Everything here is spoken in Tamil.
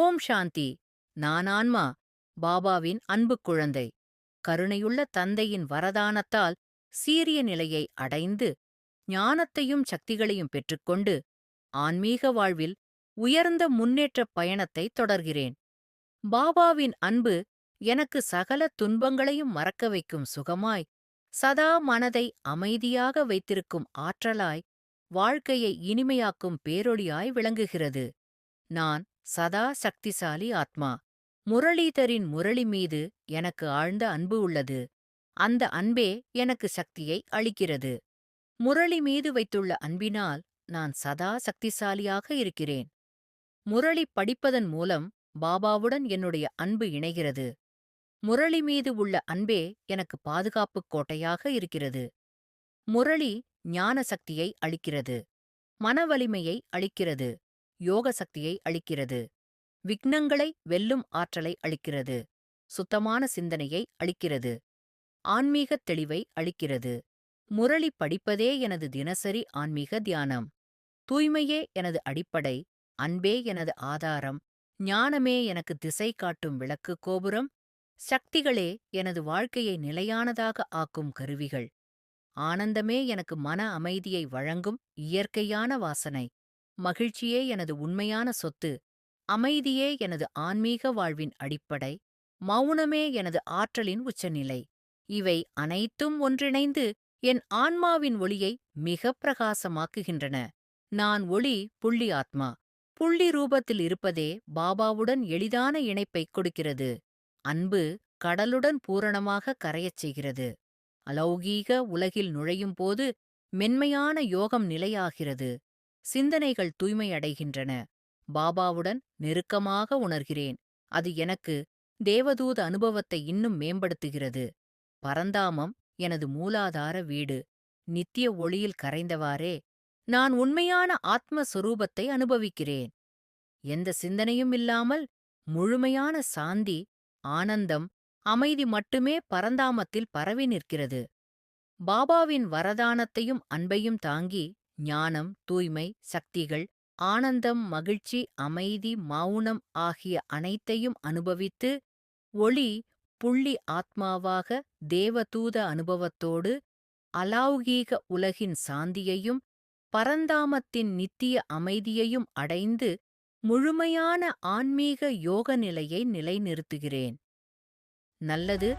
ஓம் சாந்தி. நான் ஆன்மா, பாபாவின் அன்புக் குழந்தை. கருணையுள்ள தந்தையின் வரதானத்தால் சீரிய நிலையை அடைந்து, ஞானத்தையும் சக்திகளையும் பெற்றுக்கொண்டு, ஆன்மீக வாழ்வில் உயர்ந்த முன்னேற்றப் பயணத்தைத் தொடர்கிறேன். பாபாவின் அன்பு எனக்கு சகல துன்பங்களையும் மறக்க வைக்கும் சுகமாய், சதா மனதை அமைதியாக வைத்திருக்கும் ஆற்றலாய், வாழ்க்கையை இனிமையாக்கும் பேரொளியாய் விளங்குகிறது. நான் சதா சக்திசாலி ஆத்மா. முரளீதரின் முரளி மீது எனக்கு ஆழ்ந்த அன்பு உள்ளது. அந்த அன்பே எனக்கு சக்தியை அளிக்கிறது. முரளி மீது வைத்துள்ள அன்பினால் நான் சதா சக்திசாலியாக இருக்கிறேன். முரளி படிப்பதன் மூலம் பாபாவுடன் என்னுடைய அன்பு இணைகிறது. முரளி மீது உள்ள அன்பே எனக்கு பாதுகாப்புக் கோட்டையாக இருக்கிறது. முரளி ஞான சக்தியை அளிக்கிறது. மனவலிமையை அளிக்கிறது. யோக சக்தியை அளிக்கிறது. விக்னங்களை வெல்லும் ஆற்றலை அளிக்கிறது. சுத்தமான சிந்தனையை அளிக்கிறது. ஆன்மீகத் தெளிவை அளிக்கிறது. முரளி படிப்பதே எனது தினசரி ஆன்மீக தியானம். தூய்மையே எனது அடிப்படை, அன்பே எனது ஆதாரம், ஞானமே எனக்கு திசை காட்டும் விளக்கு கோபுரம், சக்திகளே எனது வாழ்க்கையை நிலையானதாக ஆக்கும் கருவிகள், ஆனந்தமே எனக்கு மன அமைதியை வழங்கும் இயற்கையான வாசனை, மகிழ்ச்சியே எனது உண்மையான சொத்து, அமைதியே எனது ஆன்மீக வாழ்வின் அடிப்படை, மௌனமே எனது ஆற்றலின் உச்சநிலை. இவை அனைத்தும் ஒன்றிணைந்து என் ஆன்மாவின் ஒளியை மிகப் பிரகாசமாக்குகின்றன. நான் ஒளி புள்ளி ஆத்மா. புள்ளி ரூபத்தில் இருப்பதே பாபாவுடன் எளிதான இணைப்பைக் கொடுக்கிறது. அன்பு கடலுடன் பூரணமாக கரையச் செய்கிறது. அலௌகீக உலகில் நுழையும்போது மென்மையான யோகம் நிலையாகிறது. சிந்தனைகள் தூய்மையடைகின்றன. பாபாவுடன் நெருக்கமாக உணர்கிறேன். அது எனக்கு தேவதூத அனுபவத்தை இன்னும் மேம்படுத்துகிறது. பரந்தாமம் எனது மூலாதார வீடு. நித்திய ஒளியில் கரைந்தவாறே நான் உண்மையான ஆத்மஸ்வரூபத்தை அனுபவிக்கிறேன். எந்த சிந்தனையும் இல்லாமல் முழுமையான சாந்தி, ஆனந்தம், அமைதி மட்டுமே பரந்தாமத்தில் பரவி நிற்கிறது. பாபாவின் வரதானத்தையும் அன்பையும் தாங்கி ஞானம், தூய்மை, சக்திகள், ஆனந்தம், மகிழ்ச்சி, அமைதி, மௌனம் ஆகிய அனைத்தையும் அனுபவித்து, ஒளி புள்ளி ஆத்மாவாக தேவதூத அனுபவத்தோடு அலௌகீக உலகின் சாந்தியையும் பரந்தாமத்தின் நித்திய அமைதியையும் அடைந்து முழுமையான ஆன்மீக யோக நிலையை நிலைநிறுத்துகிறேன். நல்லது,